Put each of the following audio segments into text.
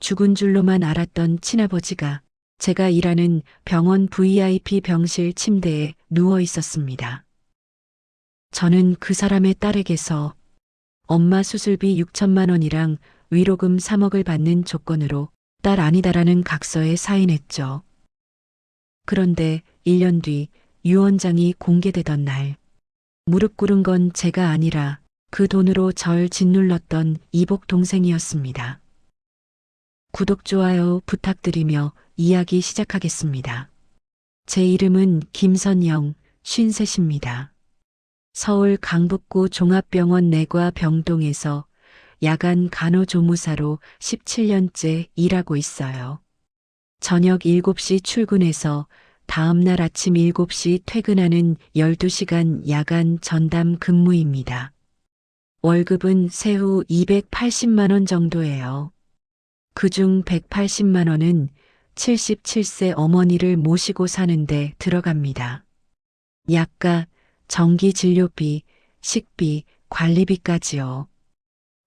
죽은 줄로만 알았던 친아버지가 제가 일하는 병원 VIP 병실 침대에 누워 있었습니다. 저는 그 사람의 딸에게서 엄마 수술비 6천만 원이랑 위로금 3억을 받는 조건으로 딸 아니다라는 각서에 사인했죠. 그런데 1년 뒤 유언장이 공개되던 날, 무릎 꿇은 건 제가 아니라 그 돈으로 절 짓눌렀던 이복 동생이었습니다. 구독, 좋아요 부탁드리며 이야기 시작하겠습니다. 제 이름은 김선영, 53입니다. 서울 강북구 종합병원 내과 병동에서 야간 간호조무사로 17년째 일하고 있어요. 저녁 7시 출근해서 다음날 아침 7시 퇴근하는 12시간 야간 전담 근무입니다. 월급은 세후 280만 원 정도예요. 그중 180만 원은 77세 어머니를 모시고 사는데 들어갑니다. 약가, 전기 진료비, 식비, 관리비까지요.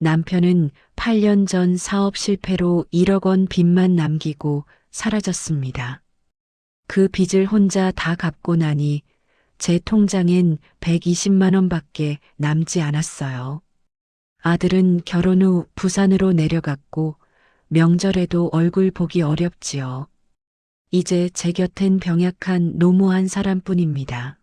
남편은 8년 전 사업 실패로 1억 원 빚만 남기고 사라졌습니다. 그 빚을 혼자 다 갚고 나니 제 통장엔 120만 원밖에 남지 않았어요. 아들은 결혼 후 부산으로 내려갔고 명절에도 얼굴 보기 어렵지요. 이제 제 곁엔 병약한 노모 한 사람뿐입니다.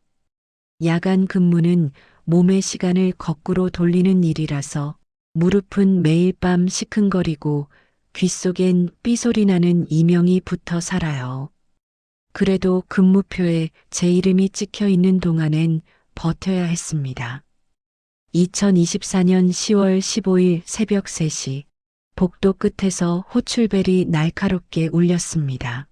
야간 근무는 몸의 시간을 거꾸로 돌리는 일이라서 무릎은 매일 밤 시큰거리고 귓속엔 삐소리 나는 이명이 붙어 살아요. 그래도 근무표에 제 이름이 찍혀 있는 동안엔 버텨야 했습니다. 2024년 10월 15일 새벽 3시, 복도 끝에서 호출벨이 날카롭게 울렸습니다.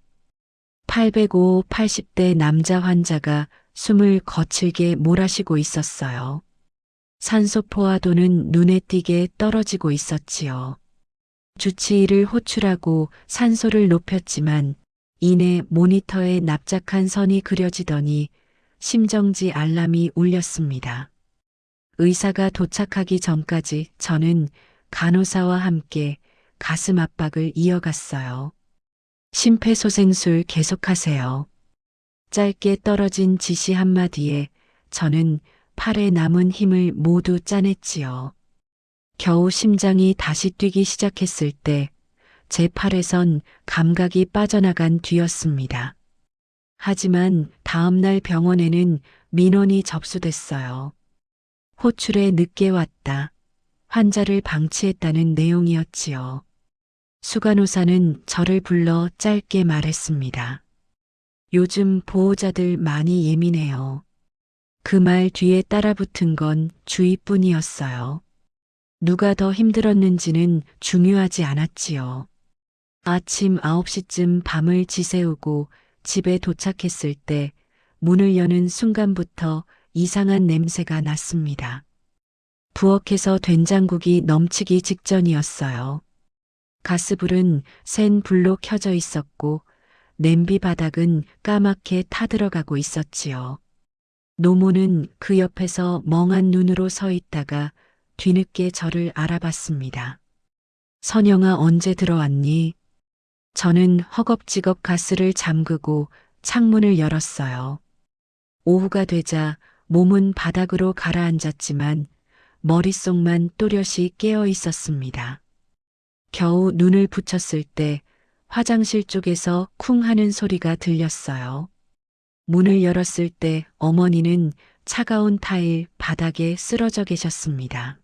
805, 80대 남자 환자가 숨을 거칠게 몰아쉬고 있었어요. 산소 포화도는 눈에 띄게 떨어지고 있었지요. 주치의를 호출하고 산소를 높였지만 이내 모니터에 납작한 선이 그려지더니 심정지 알람이 울렸습니다. 의사가 도착하기 전까지 저는 간호사와 함께 가슴 압박을 이어갔어요. 심폐소생술 계속하세요. 짧게 떨어진 지시 한마디에 저는 팔에 남은 힘을 모두 짜냈지요. 겨우 심장이 다시 뛰기 시작했을 때 제 팔에선 감각이 빠져나간 뒤였습니다. 하지만 다음날 병원에는 민원이 접수됐어요. 호출에 늦게 왔다. 환자를 방치했다는 내용이었지요. 수간호사는 저를 불러 짧게 말했습니다. 요즘 보호자들 많이 예민해요. 그 말 뒤에 따라붙은 건 주의뿐이었어요. 누가 더 힘들었는지는 중요하지 않았지요. 아침 9시쯤 밤을 지새우고 집에 도착했을 때 문을 여는 순간부터 이상한 냄새가 났습니다. 부엌에서 된장국이 넘치기 직전이었어요. 가스불은 센 불로 켜져 있었고 냄비 바닥은 까맣게 타들어가고 있었지요. 노모는 그 옆에서 멍한 눈으로 서 있다가 뒤늦게 저를 알아봤습니다. 선영아, 언제 들어왔니? 저는 허겁지겁 가스를 잠그고 창문을 열었어요. 오후가 되자 몸은 바닥으로 가라앉았지만 머릿속만 또렷이 깨어 있었습니다. 겨우 눈을 붙였을 때 화장실 쪽에서 쿵 하는 소리가 들렸어요. 문을 열었을 때 어머니는 차가운 타일 바닥에 쓰러져 계셨습니다.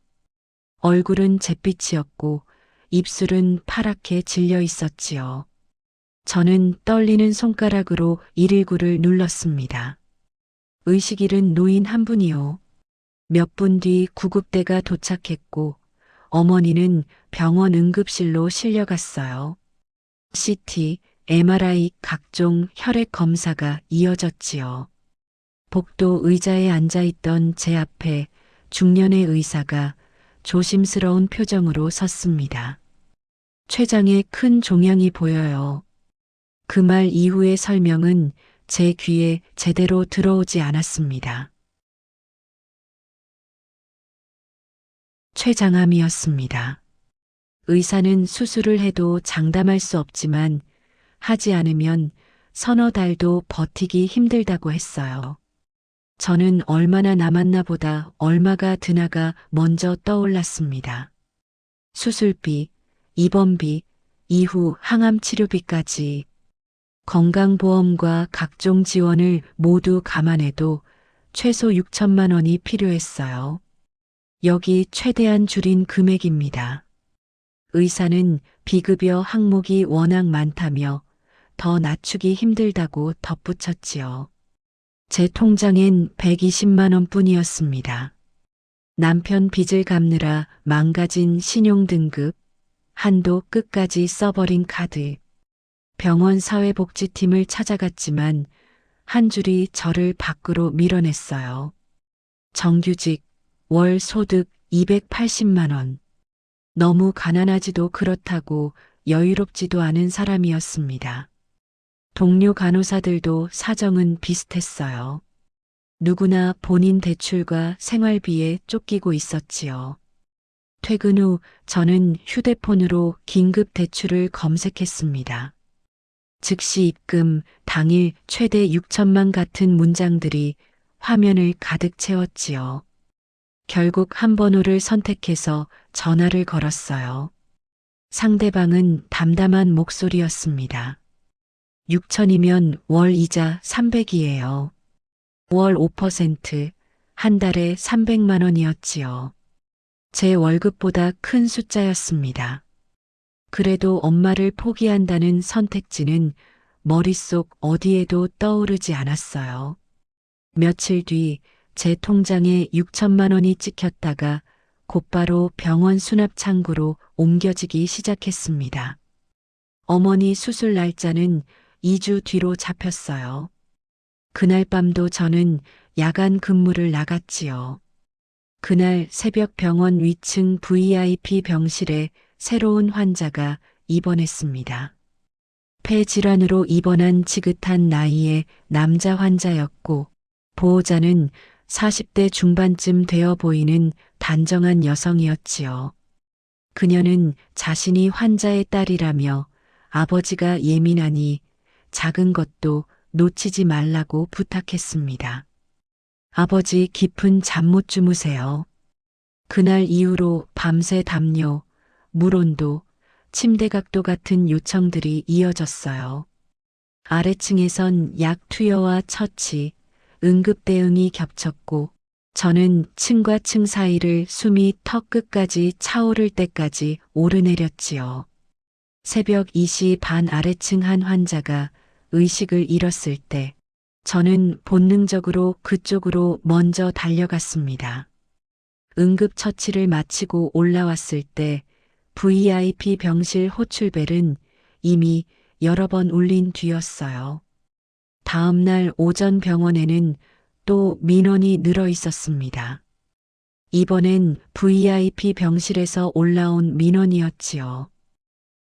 얼굴은 잿빛이었고 입술은 파랗게 질려 있었지요. 저는 떨리는 손가락으로 119를 눌렀습니다. 의식 잃은 노인 한 분이요. 몇 분 뒤 구급대가 도착했고 어머니는 병원 응급실로 실려갔어요. CT, MRI 각종 혈액 검사가 이어졌지요. 복도 의자에 앉아있던 제 앞에 중년의 의사가 조심스러운 표정으로 섰습니다. 췌장에 큰 종양이 보여요. 그 말 이후의 설명은 제 귀에 제대로 들어오지 않았습니다. 췌장암이었습니다. 의사는 수술을 해도 장담할 수 없지만 하지 않으면 서너 달도 버티기 힘들다고 했어요. 저는 얼마나 남았나 보다 얼마가 드나가 먼저 떠올랐습니다. 수술비, 입원비, 이후 항암 치료비까지 건강보험과 각종 지원을 모두 감안해도 최소 6천만 원이 필요했어요. 여기 최대한 줄인 금액입니다. 의사는 비급여 항목이 워낙 많다며 더 낮추기 힘들다고 덧붙였지요. 제 통장엔 120만 원뿐이었습니다. 남편 빚을 갚느라 망가진 신용등급, 한도 끝까지 써버린 카드. 병원 사회복지팀을 찾아갔지만 한 줄이 저를 밖으로 밀어냈어요. 정규직, 월 소득 280만 원. 너무 가난하지도 그렇다고 여유롭지도 않은 사람이었습니다. 동료 간호사들도 사정은 비슷했어요. 누구나 본인 대출과 생활비에 쫓기고 있었지요. 퇴근 후 저는 휴대폰으로 긴급 대출을 검색했습니다. 즉시 입금, 당일 최대 6천만 같은 문장들이 화면을 가득 채웠지요. 결국 한 번호를 선택해서 전화를 걸었어요. 상대방은 담담한 목소리였습니다. 6천이면 월 이자 300이에요. 월 5%, 한 달에 300만 원이었지요. 제 월급보다 큰 숫자였습니다. 그래도 엄마를 포기한다는 선택지는 머릿속 어디에도 떠오르지 않았어요. 며칠 뒤 제 통장에 6천만 원이 찍혔다가 곧바로 병원 수납 창구로 옮겨지기 시작했습니다. 어머니 수술 날짜는 2주 뒤로 잡혔어요. 그날 밤도 저는 야간 근무를 나갔지요. 그날 새벽 병원 위층 VIP 병실에 새로운 환자가 입원했습니다. 폐질환으로 입원한 지긋한 나이의 남자 환자였고 보호자는 40대 중반쯤 되어 보이는 단정한 여성이었지요. 그녀는 자신이 환자의 딸이라며 아버지가 예민하니 작은 것도 놓치지 말라고 부탁했습니다. 아버지 깊은 잠 못 주무세요. 그날 이후로 밤새 담요, 물온도, 침대 각도 같은 요청들이 이어졌어요. 아래층에선 약 투여와 처치, 응급 대응이 겹쳤고 저는 층과 층 사이를 숨이 턱 끝까지 차오를 때까지 오르내렸지요. 새벽 2시 반 아래층 한 환자가 의식을 잃었을 때 저는 본능적으로 그쪽으로 먼저 달려갔습니다. 응급 처치를 마치고 올라왔을 때 VIP 병실 호출벨은 이미 여러 번 울린 뒤였어요. 다음 날 오전 병원에는 또 민원이 늘어 있었습니다. 이번엔 VIP 병실에서 올라온 민원이었지요.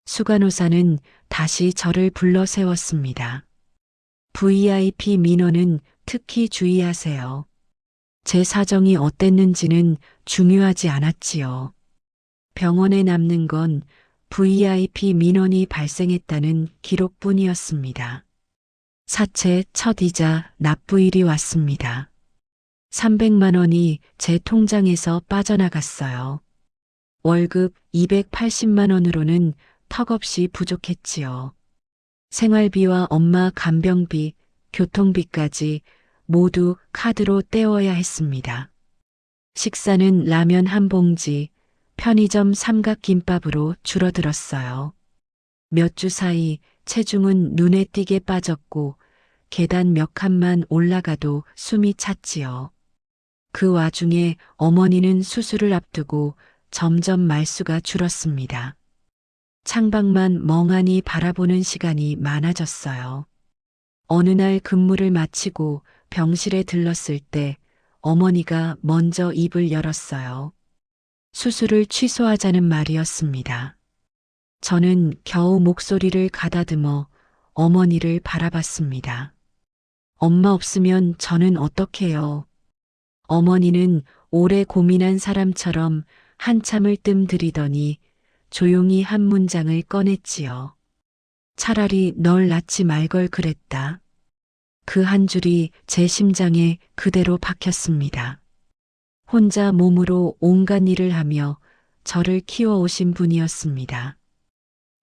수간호사는 다시 저를 불러 세웠습니다. VIP 민원은 특히 주의하세요. 제 사정이 어땠는지는 중요하지 않았지요. 병원에 남는 건 VIP 민원이 발생했다는 기록뿐이었습니다. 사채 첫 이자 납부일이 왔습니다. 300만 원이 제 통장에서 빠져나갔어요. 월급 280만 원으로는 턱없이 부족했지요. 생활비와 엄마 간병비, 교통비까지 모두 카드로 떼어야 했습니다. 식사는 라면 한 봉지, 편의점 삼각김밥으로 줄어들었어요. 몇 주 사이 체중은 눈에 띄게 빠졌고 계단 몇 칸만 올라가도 숨이 찼지요. 그 와중에 어머니는 수술을 앞두고 점점 말수가 줄었습니다. 창밖만 멍하니 바라보는 시간이 많아졌어요. 어느 날 근무를 마치고 병실에 들렀을 때 어머니가 먼저 입을 열었어요. 수술을 취소하자는 말이었습니다. 저는 겨우 목소리를 가다듬어 어머니를 바라봤습니다. 엄마 없으면 저는 어떡해요? 어머니는 오래 고민한 사람처럼 한참을 뜸들이더니 조용히 한 문장을 꺼냈지요. 차라리 널 낳지 말 걸 그랬다. 그 한 줄이 제 심장에 그대로 박혔습니다. 혼자 몸으로 온갖 일을 하며 저를 키워오신 분이었습니다.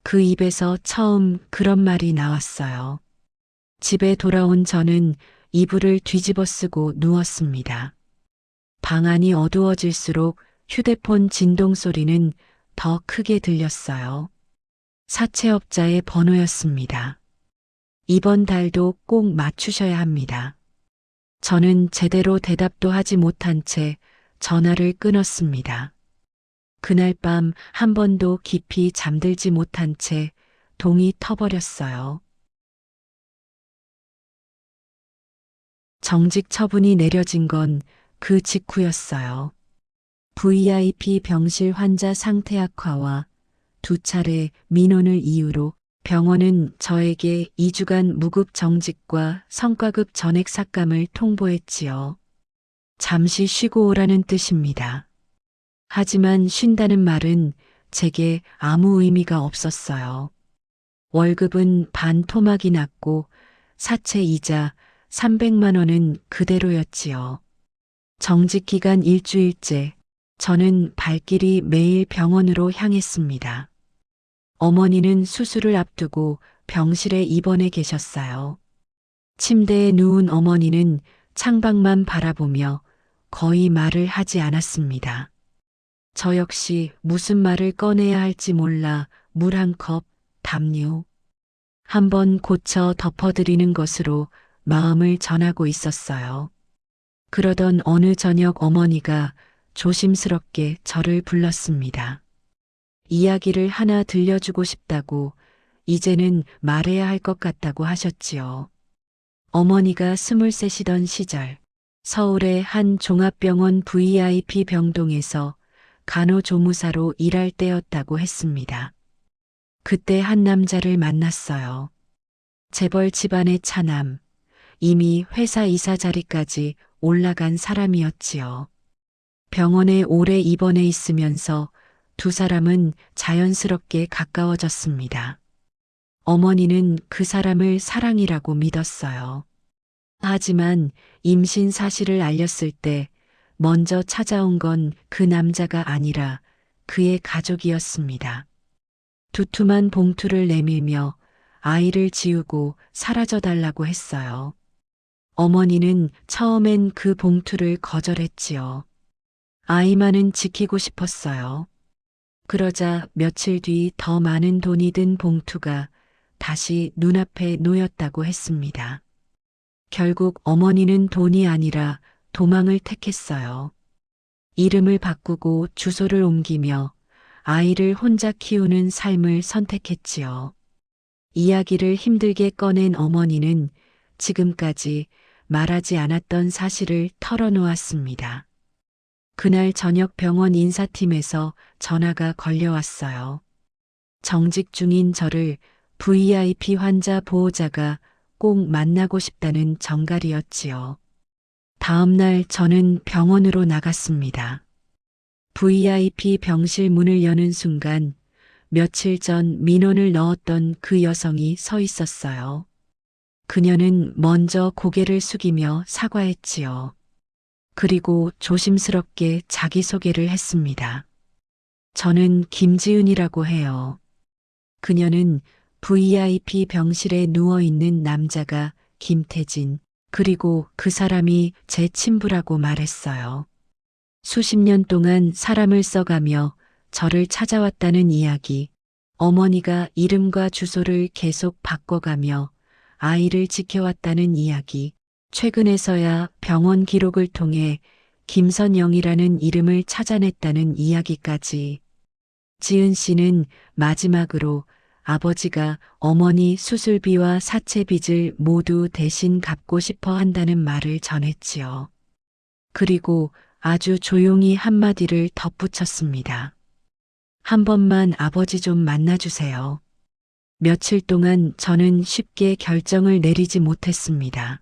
그 입에서 처음 그런 말이 나왔어요. 집에 돌아온 저는 이불을 뒤집어 쓰고 누웠습니다. 방 안이 어두워질수록 휴대폰 진동 소리는 더 크게 들렸어요. 사채업자의 번호였습니다. 이번 달도 꼭 맞추셔야 합니다. 저는 제대로 대답도 하지 못한 채 전화를 끊었습니다. 그날 밤 한 번도 깊이 잠들지 못한 채 동이 터버렸어요. 정직 처분이 내려진 건 그 직후였어요. VIP 병실 환자 상태 악화와 2차례 민원을 이유로 병원은 저에게 2주간 무급 정직과 성과급 전액 삭감을 통보했지요. 잠시 쉬고 오라는 뜻입니다. 하지만 쉰다는 말은 제게 아무 의미가 없었어요. 월급은 반 토막이 났고 사채 이자 300만 원은 그대로였지요. 정직 기간 일주일째 저는 발길이 매일 병원으로 향했습니다. 어머니는 수술을 앞두고 병실에 입원해 계셨어요. 침대에 누운 어머니는 창밖만 바라보며 거의 말을 하지 않았습니다. 저 역시 무슨 말을 꺼내야 할지 몰라 물 한 컵, 담요. 한번 고쳐 덮어드리는 것으로 마음을 전하고 있었어요. 그러던 어느 저녁 어머니가 조심스럽게 저를 불렀습니다. 이야기를 하나 들려주고 싶다고 이제는 말해야 할 것 같다고 하셨지요. 어머니가 23이던 시절 서울의 한 종합병원 VIP 병동에서 간호조무사로 일할 때였다고 했습니다. 그때 한 남자를 만났어요. 재벌 집안의 차남, 이미 회사 이사 자리까지 올라간 사람이었지요. 병원에 오래 입원해 있으면서 두 사람은 자연스럽게 가까워졌습니다. 어머니는 그 사람을 사랑이라고 믿었어요. 하지만 임신 사실을 알렸을 때 먼저 찾아온 건 그 남자가 아니라 그의 가족이었습니다. 두툼한 봉투를 내밀며 아이를 지우고 사라져 달라고 했어요. 어머니는 처음엔 그 봉투를 거절했지요. 아이만은 지키고 싶었어요. 그러자 며칠 뒤 더 많은 돈이 든 봉투가 다시 눈앞에 놓였다고 했습니다. 결국 어머니는 돈이 아니라 도망을 택했어요. 이름을 바꾸고 주소를 옮기며 아이를 혼자 키우는 삶을 선택했지요. 이야기를 힘들게 꺼낸 어머니는 지금까지 말하지 않았던 사실을 털어놓았습니다. 그날 저녁 병원 인사팀에서 전화가 걸려왔어요. 정직 중인 저를 VIP 환자 보호자가 꼭 만나고 싶다는 전갈이었지요. 다음 날 저는 병원으로 나갔습니다. VIP 병실 문을 여는 순간 며칠 전 민원을 넣었던 그 여성이 서 있었어요. 그녀는 먼저 고개를 숙이며 사과했지요. 그리고 조심스럽게 자기소개를 했습니다. 저는 김지은이라고 해요. 그녀는 VIP 병실에 누워있는 남자가 김태진, 그리고 그 사람이 제 친부라고 말했어요. 수십 년 동안 사람을 써가며 저를 찾아왔다는 이야기, 어머니가 이름과 주소를 계속 바꿔가며 아이를 지켜왔다는 이야기, 최근에서야 병원 기록을 통해 김선영이라는 이름을 찾아냈다는 이야기까지. 지은 씨는 마지막으로 아버지가 어머니 수술비와 사채빚을 모두 대신 갚고 싶어 한다는 말을 전했지요. 그리고 아주 조용히 한마디를 덧붙였습니다. 한 번만 아버지 좀 만나주세요. 며칠 동안 저는 쉽게 결정을 내리지 못했습니다.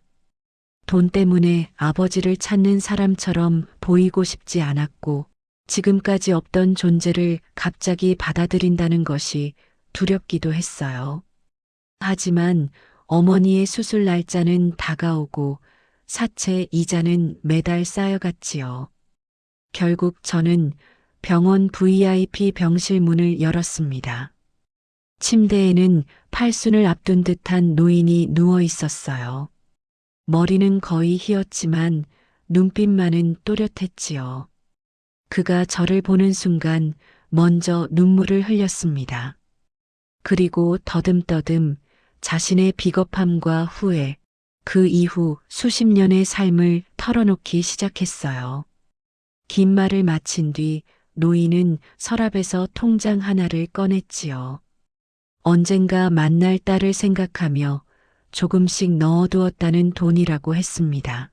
돈 때문에 아버지를 찾는 사람처럼 보이고 싶지 않았고 지금까지 없던 존재를 갑자기 받아들인다는 것이 두렵기도 했어요. 하지만 어머니의 수술 날짜는 다가오고 사채 이자는 매달 쌓여갔지요. 결국 저는 병원 VIP 병실 문을 열었습니다. 침대에는 팔순을 앞둔 듯한 노인이 누워 있었어요. 머리는 거의 휘었지만 눈빛만은 또렷했지요. 그가 저를 보는 순간 먼저 눈물을 흘렸습니다. 그리고 더듬더듬 자신의 비겁함과 후회, 그 이후 수십 년의 삶을 털어놓기 시작했어요. 긴 말을 마친 뒤 노인은 서랍에서 통장 하나를 꺼냈지요. 언젠가 만날 딸을 생각하며 조금씩 넣어두었다는 돈이라고 했습니다.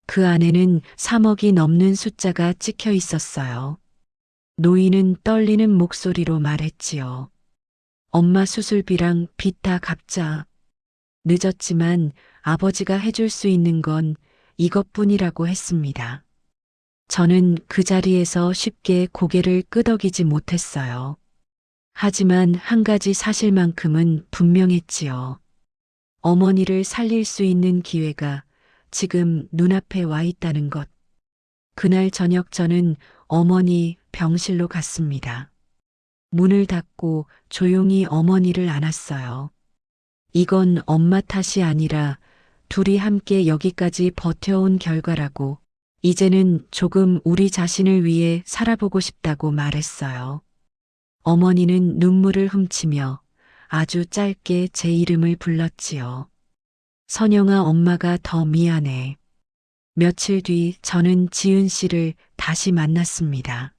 그 안에는 3억이 넘는 숫자가 찍혀 있었어요. 노인은 떨리는 목소리로 말했지요. 엄마 수술비랑 빚 다 갚자. 늦었지만 아버지가 해줄 수 있는 건 이것뿐이라고 했습니다. 저는 그 자리에서 쉽게 고개를 끄덕이지 못했어요. 하지만 한 가지 사실만큼은 분명했지요. 어머니를 살릴 수 있는 기회가 지금 눈앞에 와 있다는 것. 그날 저녁 저는 어머니 병실로 갔습니다. 문을 닫고 조용히 어머니를 안았어요. 이건 엄마 탓이 아니라 둘이 함께 여기까지 버텨온 결과라고, 이제는 조금 우리 자신을 위해 살아보고 싶다고 말했어요. 어머니는 눈물을 훔치며 아주 짧게 제 이름을 불렀지요. 선영아, 엄마가 더 미안해. 며칠 뒤 저는 지은 씨를 다시 만났습니다.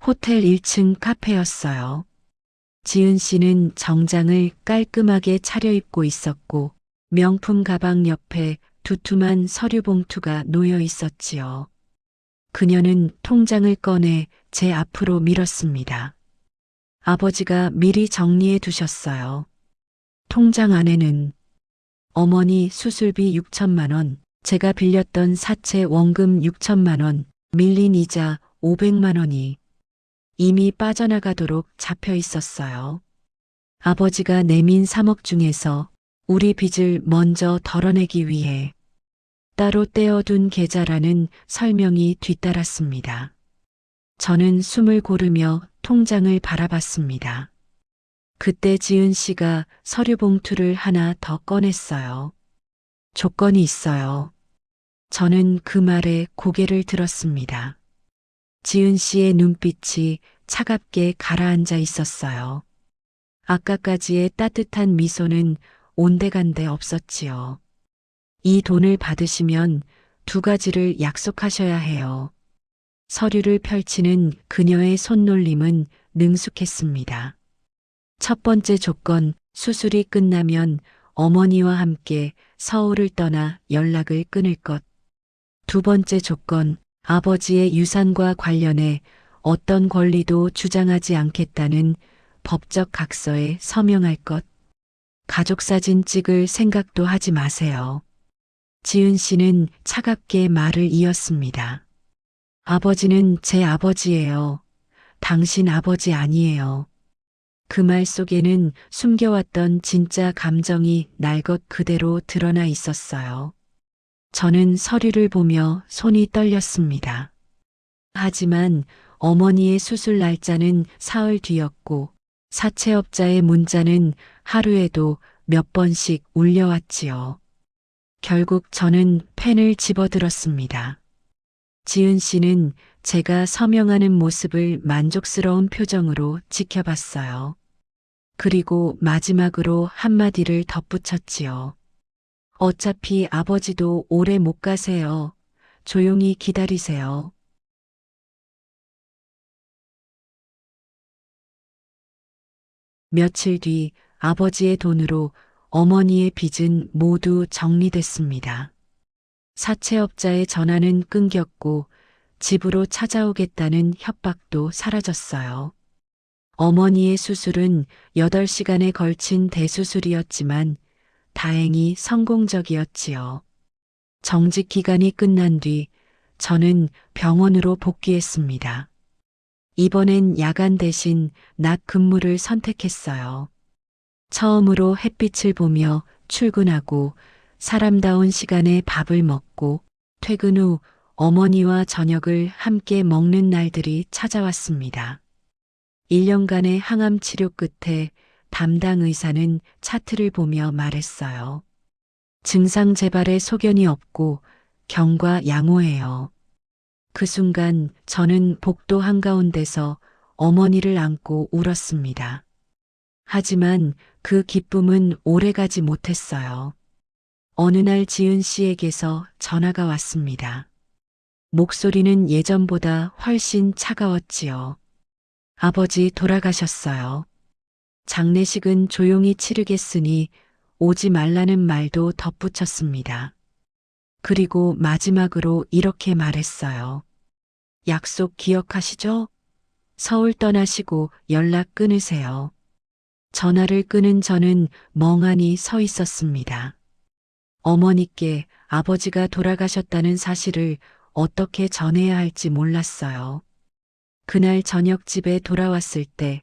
호텔 1층 카페였어요. 지은 씨는 정장을 깔끔하게 차려입고 있었고 명품 가방 옆에 두툼한 서류 봉투가 놓여 있었지요. 그녀는 통장을 꺼내 제 앞으로 밀었습니다. 아버지가 미리 정리해 두셨어요. 통장 안에는 어머니 수술비 6천만 원, 제가 빌렸던 사채 원금 6천만 원, 밀린 이자 500만 원이 이미 빠져나가도록 잡혀 있었어요. 아버지가 내민 3억 중에서 우리 빚을 먼저 덜어내기 위해 따로 떼어둔 계좌라는 설명이 뒤따랐습니다. 저는 숨을 고르며 통장을 바라봤습니다. 그때 지은 씨가 서류 봉투를 하나 더 꺼냈어요. 조건이 있어요. 저는 그 말에 고개를 들었습니다. 지은 씨의 눈빛이 차갑게 가라앉아 있었어요. 아까까지의 따뜻한 미소는 온데간데 없었지요. 이 돈을 받으시면 두 가지를 약속하셔야 해요. 서류를 펼치는 그녀의 손놀림은 능숙했습니다. 첫 번째 조건, 수술이 끝나면 어머니와 함께 서울을 떠나 연락을 끊을 것. 두 번째 조건, 아버지의 유산과 관련해 어떤 권리도 주장하지 않겠다는 법적 각서에 서명할 것. 가족사진 찍을 생각도 하지 마세요. 지은 씨는 차갑게 말을 이었습니다. 아버지는 제 아버지예요. 당신 아버지 아니에요. 그 말 속에는 숨겨왔던 진짜 감정이 날 것 그대로 드러나 있었어요. 저는 서류를 보며 손이 떨렸습니다. 하지만 어머니의 수술 날짜는 사흘 뒤였고 사채업자의 문자는 하루에도 몇 번씩 울려왔지요. 결국 저는 펜을 집어들었습니다. 지은 씨는 제가 서명하는 모습을 만족스러운 표정으로 지켜봤어요. 그리고 마지막으로 한마디를 덧붙였지요. 어차피 아버지도 오래 못 가세요. 조용히 기다리세요. 며칠 뒤 아버지의 돈으로 어머니의 빚은 모두 정리됐습니다. 사채업자의 전화는 끊겼고 집으로 찾아오겠다는 협박도 사라졌어요. 어머니의 수술은 8시간에 걸친 대수술이었지만 다행히 성공적이었지요. 정직 기간이 끝난 뒤 저는 병원으로 복귀했습니다. 이번엔 야간 대신 낮 근무를 선택했어요. 처음으로 햇빛을 보며 출근하고 사람다운 시간에 밥을 먹고 퇴근 후 어머니와 저녁을 함께 먹는 날들이 찾아왔습니다. 1년간의 항암 치료 끝에 담당 의사는 차트를 보며 말했어요. 증상 재발에 소견이 없고 경과 양호해요. 그 순간 저는 복도 한가운데서 어머니를 안고 울었습니다. 하지만 그 기쁨은 오래가지 못했어요. 어느 날 지은 씨에게서 전화가 왔습니다. 목소리는 예전보다 훨씬 차가웠지요. 아버지 돌아가셨어요. 장례식은 조용히 치르겠으니 오지 말라는 말도 덧붙였습니다. 그리고 마지막으로 이렇게 말했어요. 약속 기억하시죠? 서울 떠나시고 연락 끊으세요. 전화를 끊은 저는 멍하니 서 있었습니다. 어머니께 아버지가 돌아가셨다는 사실을 어떻게 전해야 할지 몰랐어요. 그날 저녁 집에 돌아왔을 때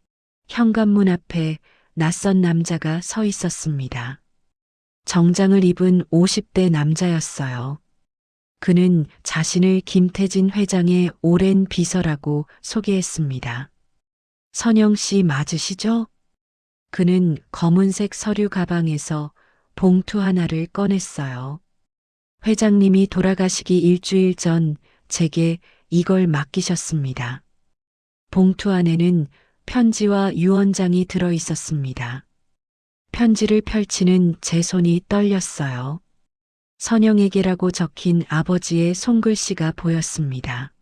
현관문 앞에 낯선 남자가 서 있었습니다. 정장을 입은 50대 남자였어요. 그는 자신을 김태진 회장의 오랜 비서라고 소개했습니다. 선영 씨 맞으시죠? 그는 검은색 서류 가방에서 봉투 하나를 꺼냈어요. 회장님이 돌아가시기 일주일 전 제게 이걸 맡기셨습니다. 봉투 안에는 편지와 유언장이 들어 있었습니다. 편지를 펼치는 제 손이 떨렸어요. 선영에게라고 적힌 아버지의 손글씨가 보였습니다.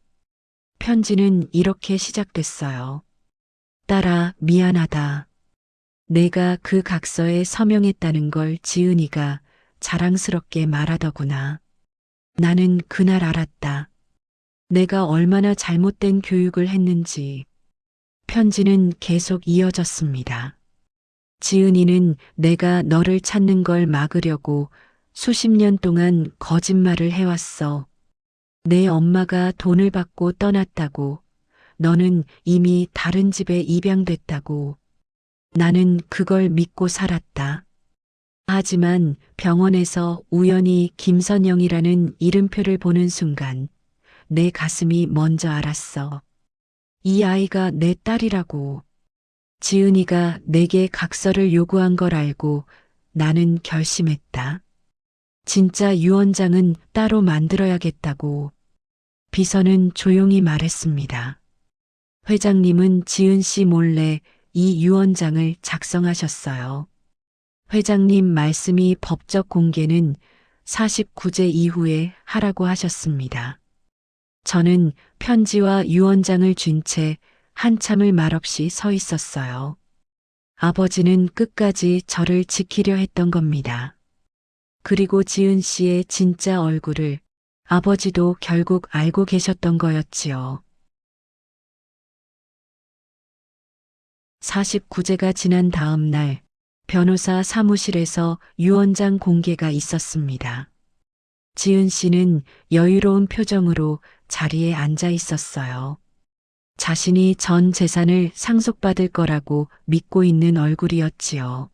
편지는 이렇게 시작됐어요. 딸아, 미안하다. 내가 그 각서에 서명했다는 걸 지은이가 자랑스럽게 말하더구나. 나는 그날 알았다. 내가 얼마나 잘못된 교육을 했는지. 편지는 계속 이어졌습니다. 지은이는 내가 너를 찾는 걸 막으려고 수십 년 동안 거짓말을 해왔어. 내 엄마가 돈을 받고 떠났다고. 너는 이미 다른 집에 입양됐다고. 나는 그걸 믿고 살았다. 하지만 병원에서 우연히 김선영이라는 이름표를 보는 순간 내 가슴이 먼저 알았어. 이 아이가 내 딸이라고. 지은이가 내게 각서를 요구한 걸 알고 나는 결심했다. 진짜 유언장은 따로 만들어야겠다고. 비서는 조용히 말했습니다. 회장님은 지은 씨 몰래 이 유언장을 작성하셨어요. 회장님 말씀이 법적 공개는 49제 이후에 하라고 하셨습니다. 저는 편지와 유언장을 쥔 채 한참을 말없이 서 있었어요. 아버지는 끝까지 저를 지키려 했던 겁니다. 그리고 지은 씨의 진짜 얼굴을 아버지도 결국 알고 계셨던 거였지요. 49제가 지난 다음 날 변호사 사무실에서 유언장 공개가 있었습니다. 지은 씨는 여유로운 표정으로 자리에 앉아 있었어요. 자신이 전 재산을 상속받을 거라고 믿고 있는 얼굴이었지요.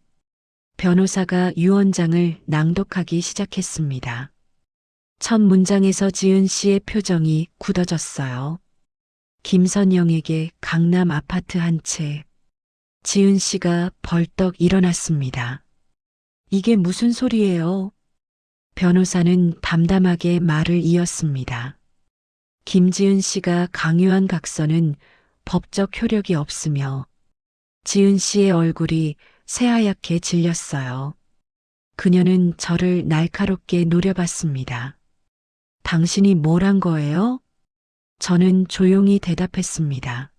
변호사가 유언장을 낭독하기 시작했습니다. 첫 문장에서 지은 씨의 표정이 굳어졌어요. 김선영에게 강남 아파트 한 채. 지은 씨가 벌떡 일어났습니다. 이게 무슨 소리예요? 변호사는 담담하게 말을 이었습니다. 김지은 씨가 강요한 각서는 법적 효력이 없으며 지은 씨의 얼굴이 새하얗게 질렸어요. 그녀는 저를 날카롭게 노려봤습니다. 당신이 뭘 한 거예요? 저는 조용히 대답했습니다.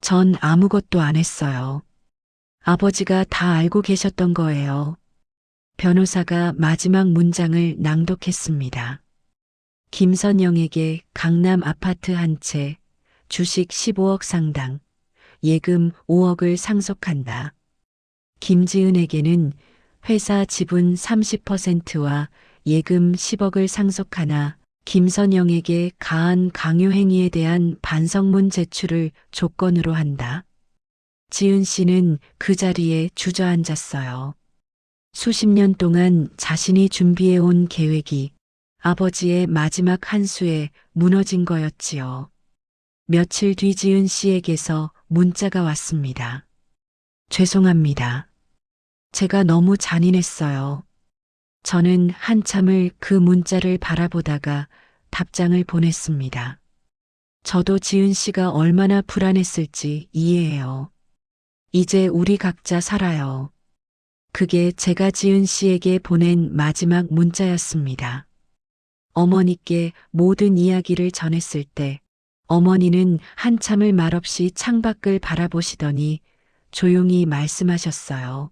전 아무것도 안 했어요. 아버지가 다 알고 계셨던 거예요. 변호사가 마지막 문장을 낭독했습니다. 김선영에게 강남 아파트 한 채, 주식 15억 상당, 예금 5억을 상속한다. 김지은에게는 회사 지분 30%와 예금 10억을 상속하나 김선영에게 가한 강요 행위에 대한 반성문 제출을 조건으로 한다. 지은 씨는 그 자리에 주저앉았어요. 수십 년 동안 자신이 준비해온 계획이 아버지의 마지막 한 수에 무너진 거였지요. 며칠 뒤 지은 씨에게서 문자가 왔습니다. 죄송합니다. 제가 너무 잔인했어요. 저는 한참을 그 문자를 바라보다가 답장을 보냈습니다. 저도 지은 씨가 얼마나 불안했을지 이해해요. 이제 우리 각자 살아요. 그게 제가 지은 씨에게 보낸 마지막 문자였습니다. 어머니께 모든 이야기를 전했을 때 어머니는 한참을 말없이 창밖을 바라보시더니 조용히 말씀하셨어요.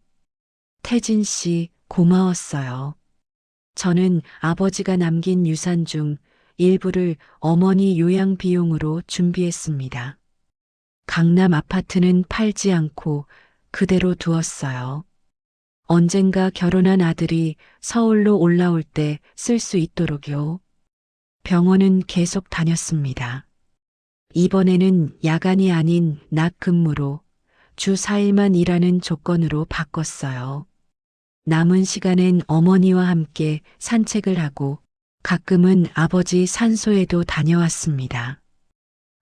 태진 씨, 고마웠어요. 저는 아버지가 남긴 유산 중 일부를 어머니 요양 비용으로 준비했습니다. 강남 아파트는 팔지 않고 그대로 두었어요. 언젠가 결혼한 아들이 서울로 올라올 때 쓸 수 있도록요. 병원은 계속 다녔습니다. 이번에는 야간이 아닌 낮 근무로 주 4일만 일하는 조건으로 바꿨어요. 남은 시간엔 어머니와 함께 산책을 하고 가끔은 아버지 산소에도 다녀왔습니다.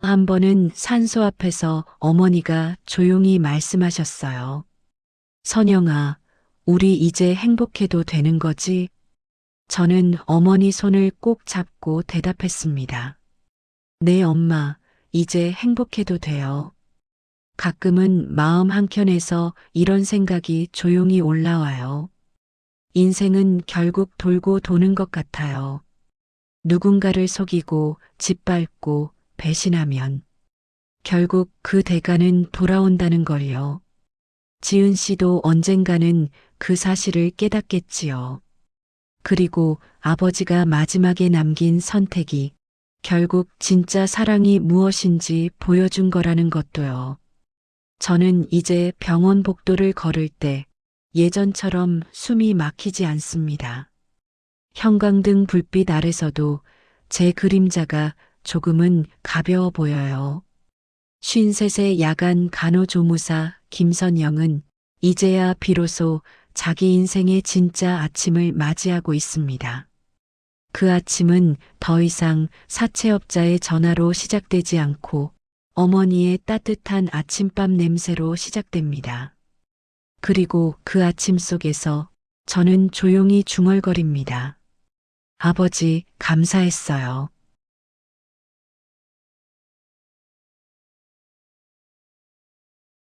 한 번은 산소 앞에서 어머니가 조용히 말씀하셨어요. 선영아, 우리 이제 행복해도 되는 거지? 저는 어머니 손을 꼭 잡고 대답했습니다. 네, 엄마, 이제 행복해도 돼요. 가끔은 마음 한켠에서 이런 생각이 조용히 올라와요. 인생은 결국 돌고 도는 것 같아요. 누군가를 속이고 짓밟고 배신하면 결국 그 대가는 돌아온다는 걸요. 지은 씨도 언젠가는 그 사실을 깨닫겠지요. 그리고 아버지가 마지막에 남긴 선택이 결국 진짜 사랑이 무엇인지 보여준 거라는 것도요. 저는 이제 병원 복도를 걸을 때 예전처럼 숨이 막히지 않습니다. 형광등 불빛 아래서도 제 그림자가 조금은 가벼워 보여요. 53세 야간 간호조무사 김선영은 이제야 비로소 자기 인생의 진짜 아침을 맞이하고 있습니다. 그 아침은 더 이상 사채업자의 전화로 시작되지 않고 어머니의 따뜻한 아침밥 냄새로 시작됩니다. 그리고 그 아침 속에서 저는 조용히 중얼거립니다. 아버지, 감사했어요.